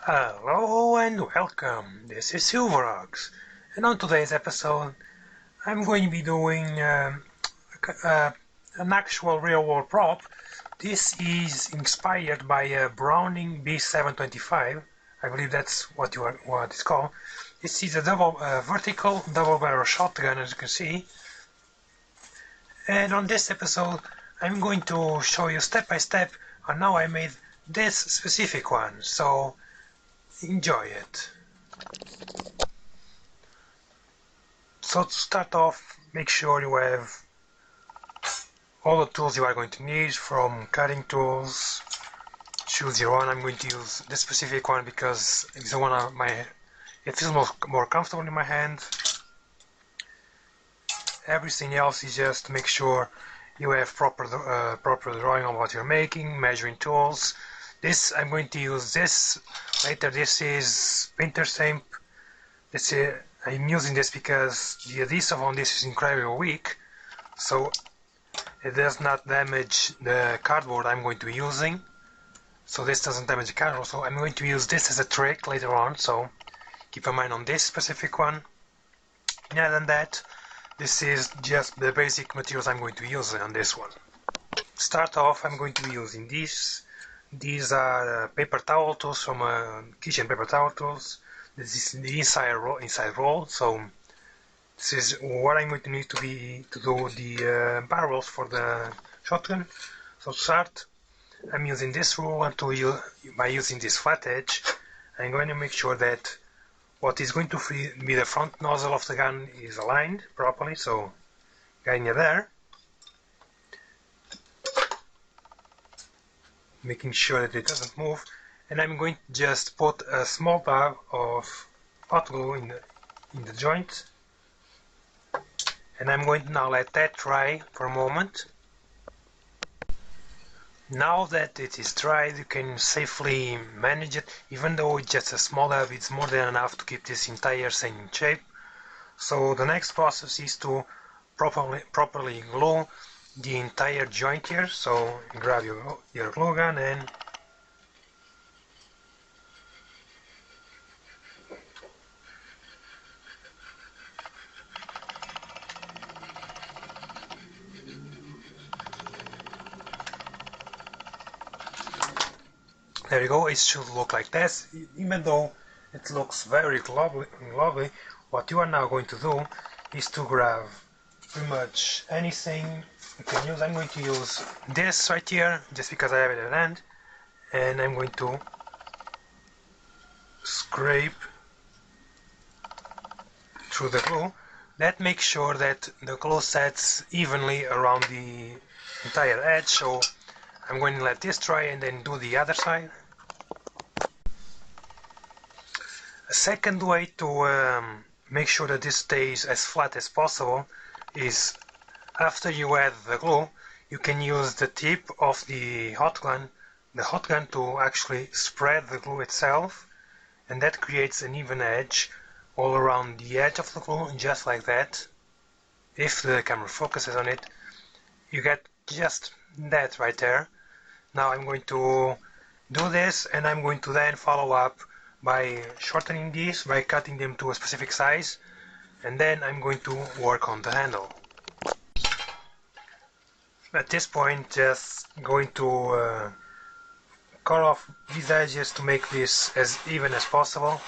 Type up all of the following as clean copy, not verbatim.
Hello and welcome. This is Silverox, and on today's episode, I'm going to be doing an actual real-world prop. This is inspired by a Browning B725. I believe that's what it's called. This is a vertical double-barrel shotgun, as you can see. And on this episode, I'm going to show you step by step on how I made this specific one. So enjoy it. So to start off, make sure you have all the tools you are going to need, from cutting tools. Choose your one. I'm going to use this specific one because it's the one it feels more comfortable in my hand. Everything else is just make sure you have proper drawing on what you're making, measuring tools. I'm going to use this later. This is painter's tape. I'm using this because the adhesive on this is incredibly weak, so it does not damage the cardboard I'm going to be using. So this doesn't damage the cardboard, so I'm going to use this as a trick later on, so keep in mind on this specific one. Other than that, this is just the basic materials I'm going to be using on this one. Start off, I'm going to be using these. These are paper towel tools from kitchen paper towel tools. This is the inside roll. So this is what I'm going to need to do the barrels for the shotgun. So to start, I'm using this rule by using this flat edge. I'm going to make sure that what is going to be the front nozzle of the gun is aligned properly. So getting it there. Making sure that it doesn't move, and I'm going to just put a small dab of hot glue in the joint, and I'm going to now let that dry for a moment. Now that it is dried, you can safely manage it. Even though it's just a small dab, it's more than enough to keep this entire thing in shape. So the next process is to properly glue the entire joint here. So grab your glue gun and there you go. It should look like this. Even though it looks very lovely, what you are now going to do is to grab pretty much anything you can use. I'm going to use this right here just because I have it at hand, and I'm going to scrape through the glue. That makes sure that the glue sets evenly around the entire edge. So I'm going to let this dry and then do the other side. A second way to make sure that this stays as flat as possible is, after you add the glue, you can use the tip of the hot gun to actually spread the glue itself, and that creates an even edge all around the edge of the glue, just like that. If the camera focuses on it, you get just that right there. Now I'm going to do this, and I'm going to then follow up by shortening these, by cutting them to a specific size, and then I'm going to work on the handle. At this point, just going to cut off these edges to make this as even as possible.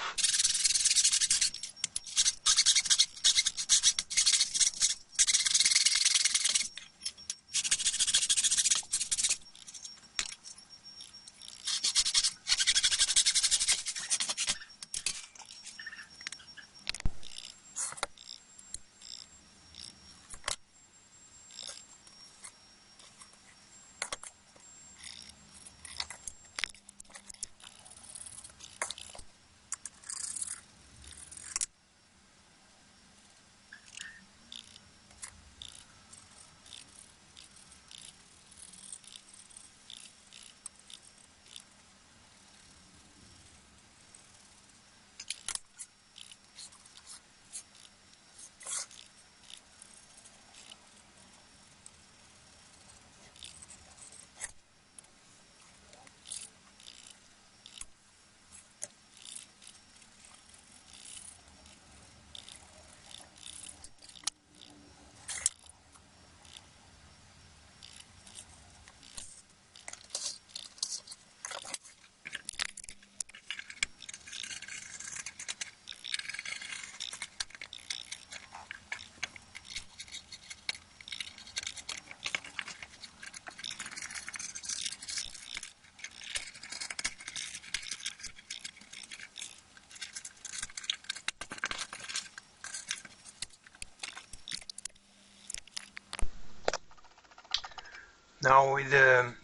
Now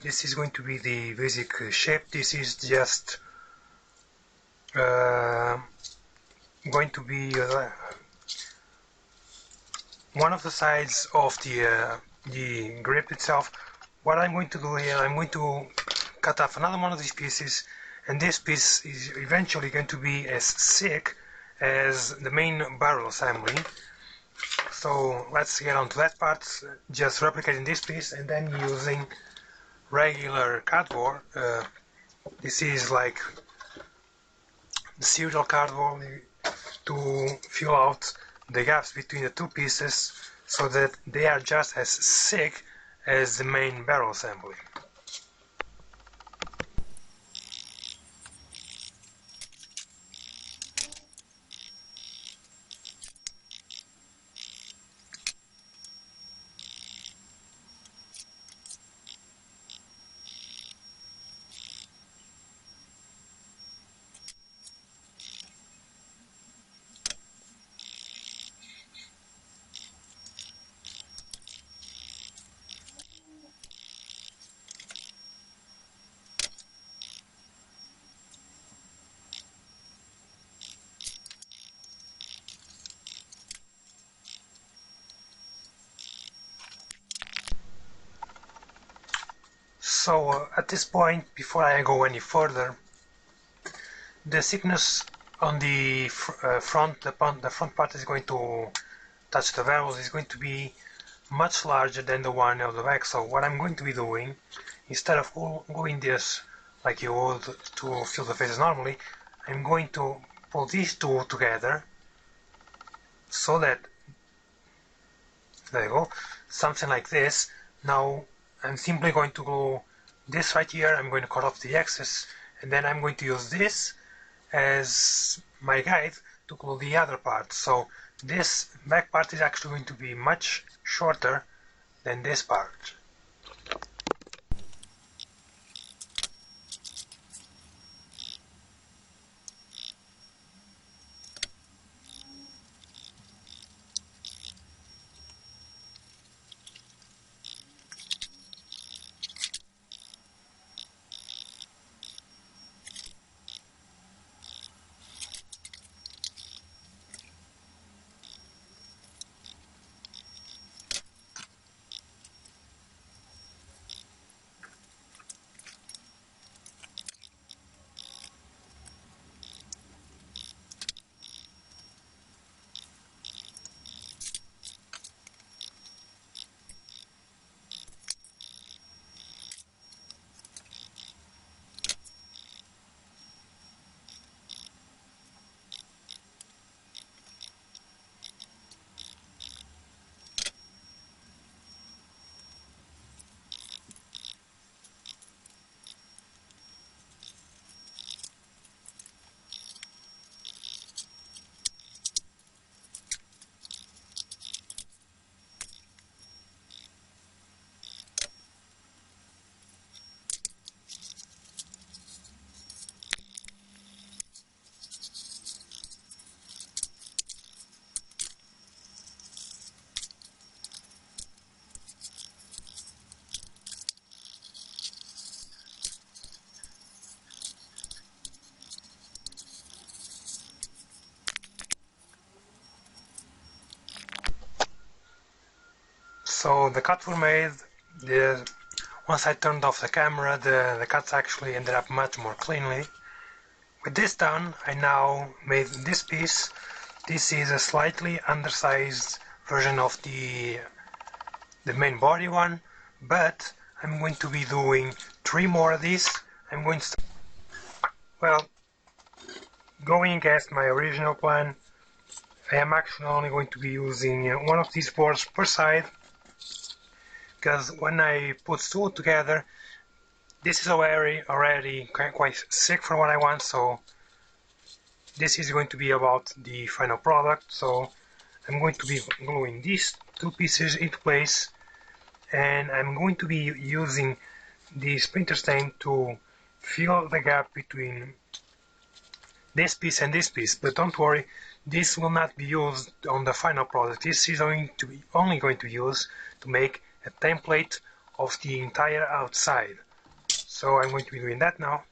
this is going to be the basic shape. This is just going to be one of the sides of the grip itself. What I'm going to do here, I'm going to cut off another one of these pieces, and this piece is eventually going to be as thick as the main barrel assembly. So let's get on to that part, just replicating this piece and then using regular cardboard. This is like the serial cardboard to fill out the gaps between the two pieces so that they are just as thick as the main barrel assembly. So at this point, before I go any further, the thickness on the front part is going to touch the barrels is going to be much larger than the one on the back. So what I'm going to be doing, instead of going this like you would to fill the faces normally, I'm going to pull these two together so that, there you go, something like this. Now I'm simply going to glue this right here. I'm going to cut off the excess, and then I'm going to use this as my guide to glue the other part. So this back part is actually going to be much shorter than this part. So the cuts were made. Once I turned off the camera, the cuts actually ended up much more cleanly. With this done, I now made this piece. This is a slightly undersized version of the main body one, but I'm going to be doing 3 more of these. I'm going to, well, going against my original plan, I am actually only going to be using one of these boards per side, because when I put two together, this is already quite thick for what I want, so this is going to be about the final product. So I'm going to be gluing these two pieces into place, and I'm going to be using the splinter stain to fill the gap between this piece and this piece. But don't worry, this will not be used on the final product. This is only going to be used to make a template of the entire outside. So I'm going to be doing that now.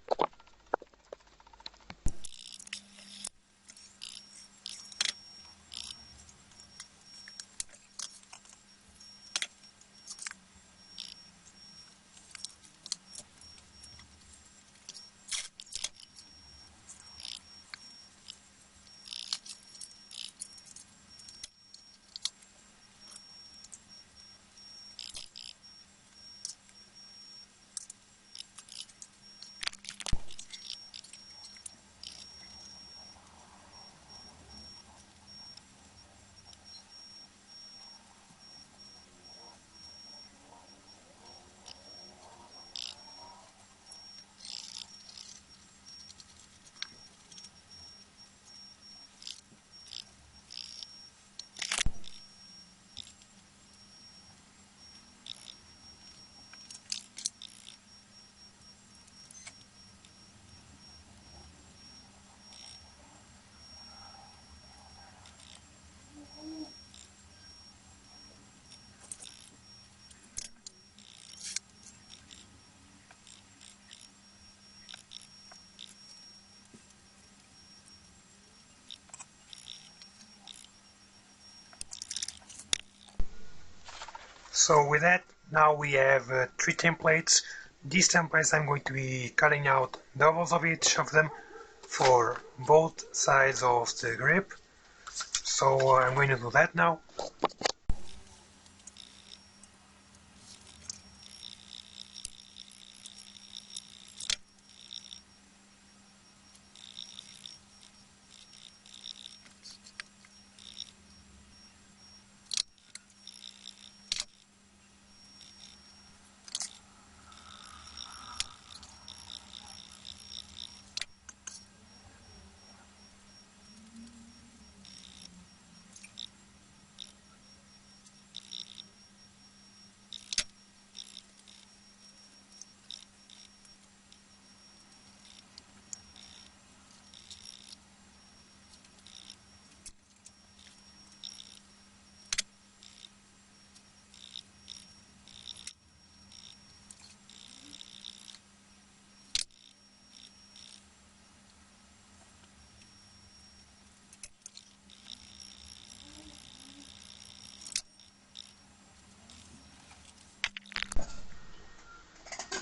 So with that, now we have 3 templates. These templates I'm going to be cutting out doubles of each of them for both sides of the grip. So I'm going to do that now.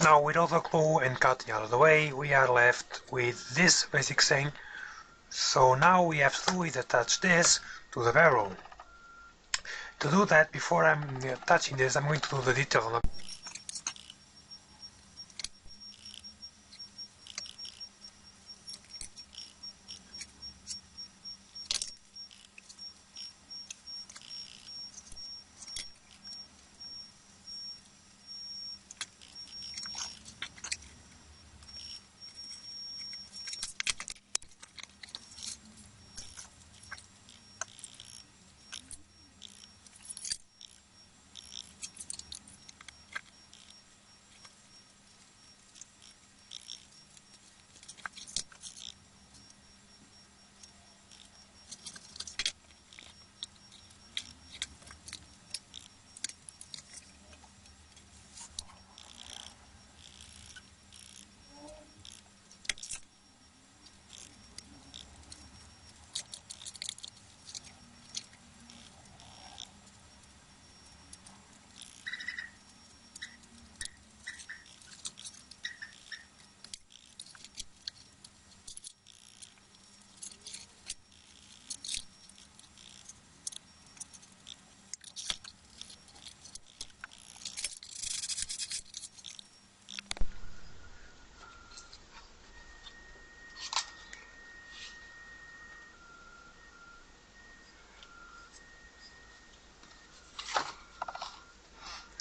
Now with all the glue and cutting out of the way, we are left with this basic thing. So now we have to do is attach this to the barrel. To do that, before I'm attaching this, I'm going to do the detail on the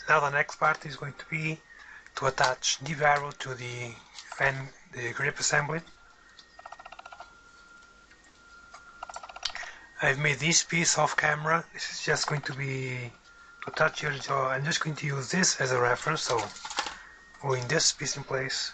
Now the next part is going to be to attach the barrel to the grip assembly. I've made this piece off camera. This is just going to be to touch your jaw. I'm just going to use this as a reference, so gluing this piece in place.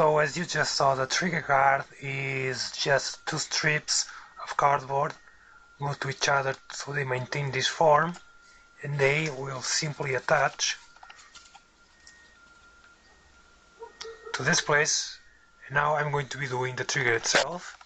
So as you just saw, the trigger guard is just two strips of cardboard glued to each other so they maintain this form, and they will simply attach to this place. And now I'm going to be doing the trigger itself.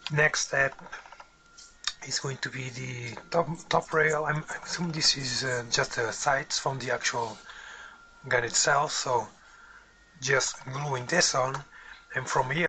Next step is going to be the top rail. I assume this is just the sides from the actual gun itself, so just gluing this on, and from here